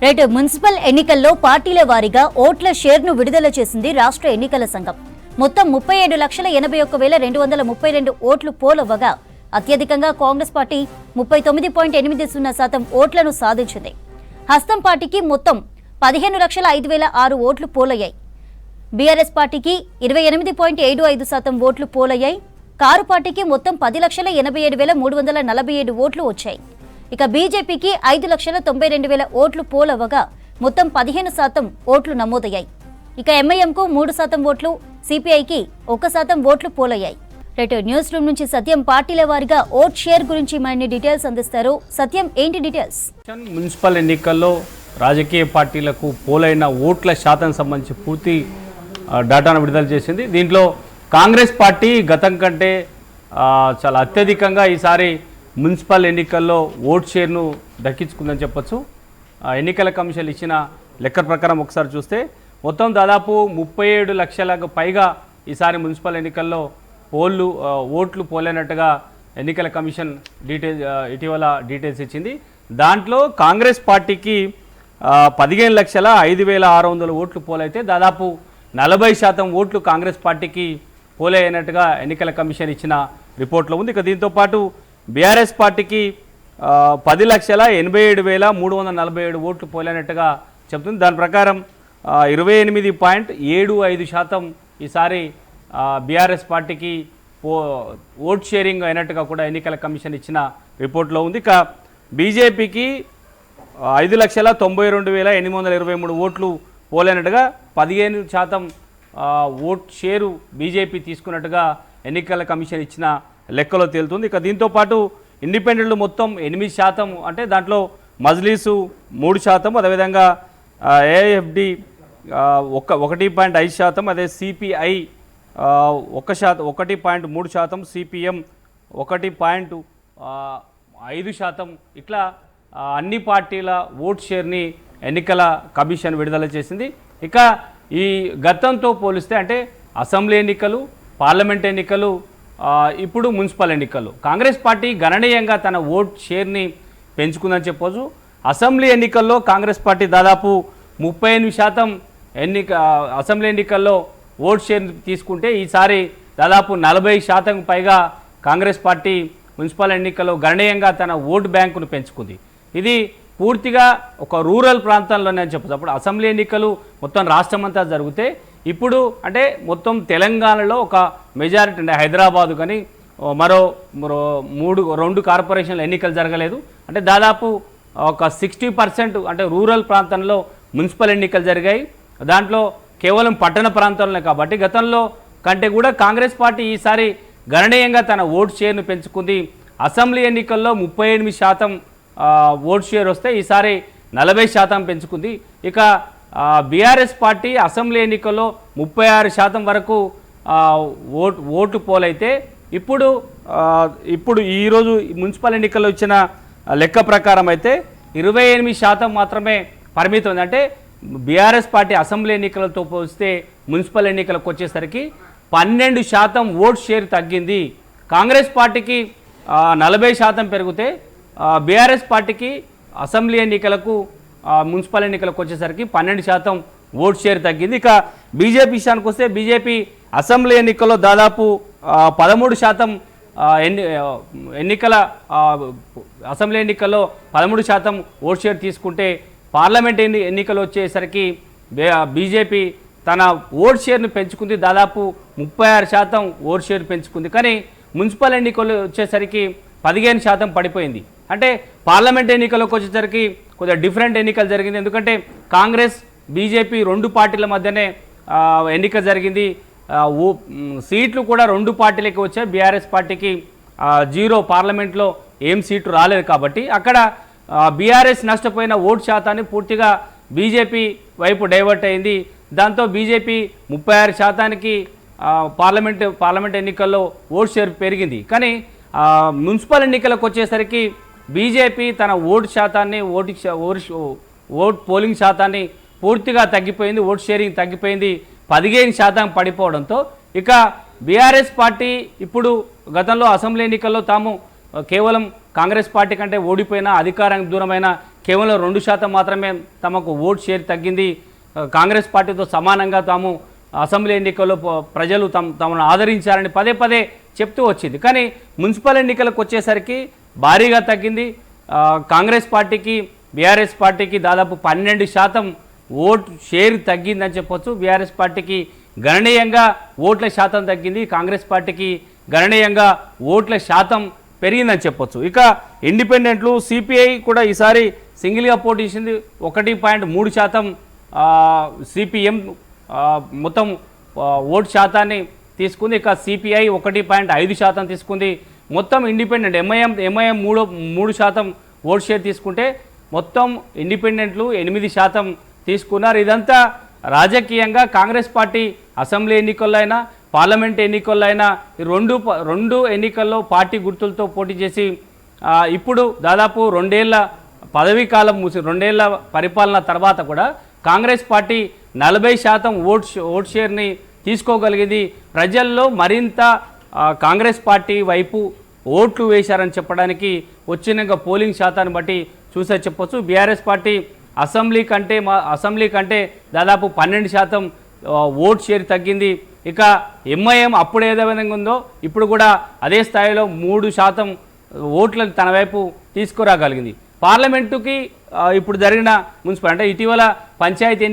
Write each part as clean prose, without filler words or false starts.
Right municipal ఎన్నికల్లో పార్టీల వారీగా ఓట్ల షేర్ను విడుదల చేసింది రాష్ట్ర ఎన్నికల సంఘం. మొత్తం 37,61,232 ఓట్లు పోలవ్వగా అత్యధికంగా కాంగ్రెస్ పార్టీ 39.80% ఓట్లను సాధించింది. హస్తం పార్టీకి మొత్తం 15,05,006 ఓట్లు పోలయ్యాయి. బీఆర్ఎస్ పార్టీకి 28.75% ఓట్లు పోలయ్యాయి. కారు పార్టీకి మొత్తం 10,87,347 ఓట్లు వచ్చాయి. ఇక బీజేపీకి 5,92,000 ఓట్లు పోలవ్వగా మొత్తం 15% ఓట్లు నమోదయ్యాయి. ఇక ఎంఐఎంకు 3% ఓట్లు, సిపిఐకి 1% ఓట్లు పోలయ్యాయి. రైట్ న్యూస్ రూమ్ నుంచి సత్యం పార్టీల వారిగా ఓట్ షేర్ గురించి మరిన్ని డీటెయిల్స్ అందిస్తారు. సత్యం, ఏంటి డీటెయిల్స్? మున్సిపల్ ఎన్నికల్లో రాజకీయ పార్టీలకు పోలైన ఓట్ల శాతం సంబంధించి పూర్తి డేటాను విడుదల చేసింది. దీంట్లో కాంగ్రెస్ పార్టీ గతం కంటే చాలా అత్యధికంగా ఈసారి మున్సిపల్ ఎన్నికల్లో ఓట్ షేర్ను దక్కించుకుందని చెప్పొచ్చు. ఎన్నికల కమిషన్ ఇచ్చిన లెక్క ప్రకారం ఒకసారి చూస్తే మొత్తం దాదాపు 37 లక్షలకు పైగా ఈసారి మున్సిపల్ ఎన్నికల్లో ఓట్లు పోలేనట్టుగా ఎన్నికల కమిషన్ ఇటీవల డీటెయిల్స్ ఇచ్చింది. దాంట్లో కాంగ్రెస్ పార్టీకి 15,05,600 ఓట్లు పోలైతే దాదాపు 40% ఓట్లు కాంగ్రెస్ పార్టీకి పోలే అయినట్టుగా ఎన్నికల కమిషన్ ఇచ్చిన రిపోర్ట్లో ఉంది. ఇక దీంతోపాటు బీఆర్ఎస్ పార్టీకి 10,87,347 ఓట్లు పోలేనట్టుగా చెప్తుంది. దాని ప్రకారం 28.75% ఈసారి బీఆర్ఎస్ పార్టీకి ఓట్ షేరింగ్ అయినట్టుగా కూడా ఎన్నికల కమిషన్ ఇచ్చిన రిపోర్ట్లో ఉంది. ఇక బీజేపీకి 5,92,823 ఓట్లు పోలేనట్టుగా 15% ఓట్ షేరు బీజేపీ తీసుకున్నట్టుగా ఎన్నికల కమిషన్ ఇచ్చిన లెక్కలో తేలుతుంది. ఇక దీంతోపాటు ఇండిపెండెంట్లు మొత్తం 8%, అంటే దాంట్లో మజ్లీసు 3%, అదేవిధంగా ఏఎఫ్డి 1.5%, అదే సిపిఐ 1.3%, సిపిఎం 1.5%. ఇట్లా అన్ని పార్టీల ఓట్ షేర్ని ఎన్నికల కమిషన్ విడుదల చేసింది. ఇక ఈ గతంతో పోలిస్తే అంటే అసెంబ్లీ ఎన్నికలు, పార్లమెంట్ ఎన్నికలు, ఇప్పుడు మున్సిపల్ ఎన్నికలు కాంగ్రెస్ పార్టీ గణనీయంగా తన ఓట్ షేర్ని పెంచుకుందని చెప్పొచ్చు. అసెంబ్లీ ఎన్నికల్లో కాంగ్రెస్ పార్టీ దాదాపు 38% అసెంబ్లీ ఎన్నికల్లో ఓట్ షేర్ తీసుకుంటే ఈసారి దాదాపు 40% పైగా కాంగ్రెస్ పార్టీ మున్సిపల్ ఎన్నికల్లో గణనీయంగా తన ఓటు బ్యాంకును పెంచుకుంది. ఇది పూర్తిగా ఒక రూరల్ ప్రాంతాల్లోనే అని చెప్పచ్చు. అప్పుడు అసెంబ్లీ ఎన్నికలు మొత్తం రాష్ట్రమంతా జరిగితే ఇప్పుడు అంటే మొత్తం తెలంగాణలో ఒక మెజారిటీ, అంటే హైదరాబాదు కానీ మరో 2 కార్పొరేషన్ల ఎన్నికలు జరగలేదు. అంటే దాదాపు ఒక 60% అంటే రూరల్ ప్రాంతంలో మున్సిపల్ ఎన్నికలు జరిగాయి. దాంట్లో కేవలం పట్టణ ప్రాంతంలోనే కాబట్టి గతంలో కంటే కూడా కాంగ్రెస్ పార్టీ ఈసారి గణనీయంగా తన ఓట్ షేర్ను పెంచుకుంది. అసెంబ్లీ ఎన్నికల్లో 38% ఓట్ షేర్ వస్తే ఈసారి 40% పెంచుకుంది. ఇక బీఆర్ఎస్ పార్టీ అసెంబ్లీ ఎన్నికల్లో 36% వరకు ఓట్లు పోలైతే ఇప్పుడు ఈరోజు మున్సిపల్ ఎన్నికల్లో ఇచ్చిన లెక్క ప్రకారం అయితే 28% మాత్రమే పరిమితం ఉంది. అంటే బీఆర్ఎస్ పార్టీ అసెంబ్లీ ఎన్నికలతో పోలిస్తే మున్సిపల్ ఎన్నికలకు వచ్చేసరికి 12% ఓట్ షేర్ తగ్గింది. కాంగ్రెస్ పార్టీకి 40% పెరిగితే బీఆర్ఎస్ పార్టీకి అసెంబ్లీ ఎన్నికలకు మున్సిపల్ ఎన్నికలకు వచ్చేసరికి 12% ఓట్ షేర్ తగ్గింది. ఇక బీజేపీ విషయానికి వస్తే బీజేపీ అసెంబ్లీ ఎన్నికల్లో దాదాపు 13% అసెంబ్లీ ఎన్నికల్లో 13% ఓట్ షేర్ తీసుకుంటే పార్లమెంట్ ఎన్నికలు వచ్చేసరికి బీజేపీ తన ఓట్ షేర్ను పెంచుకుంది. దాదాపు 36% ఓట్ షేర్ పెంచుకుంది. కానీ మున్సిపల్ ఎన్నికలు వచ్చేసరికి 15% పడిపోయింది. అంటే పార్లమెంట్ ఎన్నికలకు వచ్చేసరికి కొద్దిగా డిఫరెంట్ ఎన్నికలు జరిగింది. ఎందుకంటే కాంగ్రెస్, బీజేపీ 2 పార్టీల మధ్యనే ఎన్నిక జరిగింది. సీట్లు కూడా 2 పార్టీలకి వచ్చాయి. బీఆర్ఎస్ పార్టీకి 0 పార్లమెంట్లో ఏం సీటు రాలేదు కాబట్టి అక్కడ బీఆర్ఎస్ నష్టపోయిన ఓటు శాతాన్ని పూర్తిగా బీజేపీ వైపు డైవర్ట్ అయింది. దాంతో బీజేపీ 36%కి పార్లమెంట్ ఎన్నికల్లో ఓటు షేర్ పెరిగింది. కానీ మున్సిపల్ ఎన్నికలకు వచ్చేసరికి బీజేపీ తన ఓటు శాతాన్ని ఓట్ పోలింగ్ శాతాన్ని పూర్తిగా తగ్గిపోయింది. ఓట్ షేరింగ్ తగ్గిపోయింది. 15% పడిపోవడంతో ఇక బీఆర్ఎస్ పార్టీ ఇప్పుడు గతంలో అసెంబ్లీ ఎన్నికల్లో తాము కేవలం కాంగ్రెస్ పార్టీ కంటే ఓడిపోయిన, అధికారానికి దూరమైన కేవలం 2% మాత్రమే తమకు ఓట్ షేర్ తగ్గింది. కాంగ్రెస్ పార్టీతో సమానంగా తాము అసెంబ్లీ ఎన్నికల్లో ప్రజలు తమను ఆదరించారని పదే పదే చెప్తూ వచ్చింది. కానీ మున్సిపల్ ఎన్నికలకు వచ్చేసరికి భారీగా తగ్గింది. కాంగ్రెస్ పార్టీకి బీఆర్ఎస్ పార్టీకి దాదాపు 12% ఓట్ షేర్ తగ్గిందని చెప్పొచ్చు. బీఆర్ఎస్ పార్టీకి గణనీయంగా ఓట్ల శాతం తగ్గింది, కాంగ్రెస్ పార్టీకి గణనీయంగా ఓట్ల శాతం పెరిగిందని చెప్పొచ్చు. ఇక ఇండిపెండెంట్లు సిపిఐ కూడా ఈసారి సింగిల్గా పోటీ చేసింది. 1.3% సిపిఎం మొత్తం ఓటు శాతాన్ని తీసుకుంది. ఇక సిపిఐ 1.5% తీసుకుంది. మొత్తం ఇండిపెండెంట్ ఎంఐఎం 3% ఓట్ షేర్ తీసుకుంటే మొత్తం ఇండిపెండెంట్లు 8% తీసుకున్నారు. ఇదంతా రాజకీయంగా కాంగ్రెస్ పార్టీ అసెంబ్లీ ఎన్నికల్లో అయినా పార్లమెంట్ ఎన్నికల్లో అయినా రెండు ఎన్నికల్లో పార్టీ గుర్తులతో పోటీ చేసి ఇప్పుడు దాదాపు 2 ఏళ్ల పదవీ కాలం ముసి 2 ఏళ్ల పరిపాలన తర్వాత కూడా కాంగ్రెస్ పార్టీ 40% ఓట్ షేర్ని తీసుకోగలిగింది. ప్రజల్లో మరింత కాంగ్రెస్ పార్టీ వైపు ఓట్లు వేశారని చెప్పడానికి వచ్చిన పోలింగ్ శాతాన్ని బట్టి చూసే చెప్పొచ్చు. బీఆర్ఎస్ పార్టీ అసెంబ్లీ కంటే దాదాపు 12% ఓట్ షేర్ తగ్గింది. ఇక ఎంఐఎం అప్పుడు ఏదో విధంగా ఉందో ఇప్పుడు కూడా అదే స్థాయిలో 3% ఓట్లను తన వైపు తీసుకురాగలిగింది. పార్లమెంటుకి ఇప్పుడు జరిగిన మున్సిపల్ అంటే ఇటీవల పంచాయతీ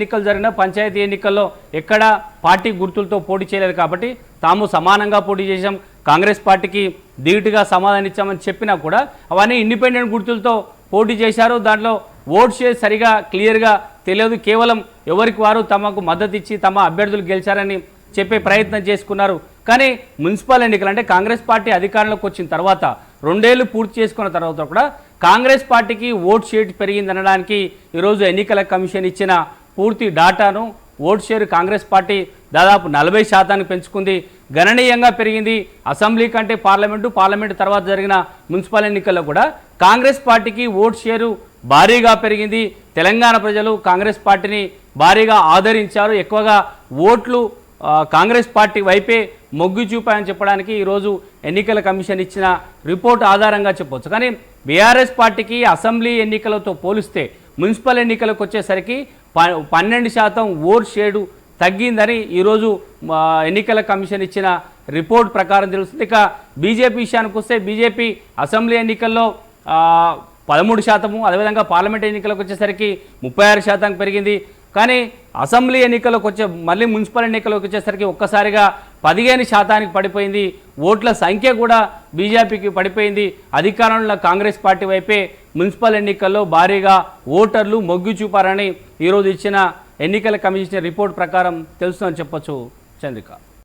ఎన్నికల్లో ఎక్కడ పార్టీ గుర్తులతో పోటీ చేయలేదు కాబట్టి తాము సమానంగా పోటీ చేశాం, కాంగ్రెస్ పార్టీకి ధీటుగా సమాధానం ఇచ్చామని చెప్పినా కూడా అవన్నీ ఇండిపెండెంట్ గుర్తులతో పోటీ చేశారు. దాంట్లో ఓట్ షేర్ సరిగా క్లియర్గా తెలియదు. కేవలం ఎవరికి వారు తమకు మద్దతు ఇచ్చి తమ అభ్యర్థులు గెలిచారని చెప్పే ప్రయత్నం చేసుకున్నారు. కానీ మున్సిపల్ ఎన్నికలు అంటే కాంగ్రెస్ పార్టీ అధికారంలోకి వచ్చిన తర్వాత 2 ఏళ్లు పూర్తి చేసుకున్న తర్వాత కూడా కాంగ్రెస్ పార్టీకి ఓట్ షేర్ పెరిగిందనడానికి ఈరోజు ఎన్నికల కమిషన్ ఇచ్చిన పూర్తి డాటాను ఓట్ షేర్ కాంగ్రెస్ పార్టీ దాదాపు 40% పెంచుకుంది, గణనీయంగా పెరిగింది. అసెంబ్లీ కంటే పార్లమెంటు తర్వాత జరిగిన మున్సిపల్ ఎన్నికల్లో కూడా కాంగ్రెస్ పార్టీకి ఓట్ షేరు భారీగా పెరిగింది. తెలంగాణ ప్రజలు కాంగ్రెస్ పార్టీని భారీగా ఆదరించారు. ఎక్కువగా ఓట్లు కాంగ్రెస్ పార్టీ వైపే మొగ్గు చూపాయని చెప్పడానికి ఈరోజు ఎన్నికల కమిషన్ ఇచ్చిన రిపోర్ట్ ఆధారంగా చెప్పొచ్చు. కానీ బీఆర్ఎస్ పార్టీకి అసెంబ్లీ ఎన్నికలతో పోలిస్తే మున్సిపల్ ఎన్నికలకు వచ్చేసరికి 12% ఓట్ షేరు తగ్గిందని ఈరోజు ఎన్నికల కమిషన్ ఇచ్చిన రిపోర్ట్ ప్రకారం తెలుస్తుంది. ఇక బీజేపీ విషయానికి వస్తే బీజేపీ అసెంబ్లీ ఎన్నికల్లో 13%, అదేవిధంగా పార్లమెంట్ ఎన్నికలకు వచ్చేసరికి 36% పెరిగింది. కానీ అసెంబ్లీ ఎన్నికలకు మళ్ళీ మున్సిపల్ ఎన్నికలకు వచ్చేసరికి ఒక్కసారిగా 15% పడిపోయింది. ఓట్ల సంఖ్య కూడా బీజేపీకి పడిపోయింది. అధికారంలో కాంగ్రెస్ పార్టీ వైపే మున్సిపల్ ఎన్నికల్లో భారీగా ఓటర్లు మొగ్గు చూపారని ఈరోజు ఇచ్చిన ఎన్నికల కమిషన్ రిపోర్ట్ ప్రకారం తెలుస్తుందని చెప్పొచ్చు. చంద్రిక.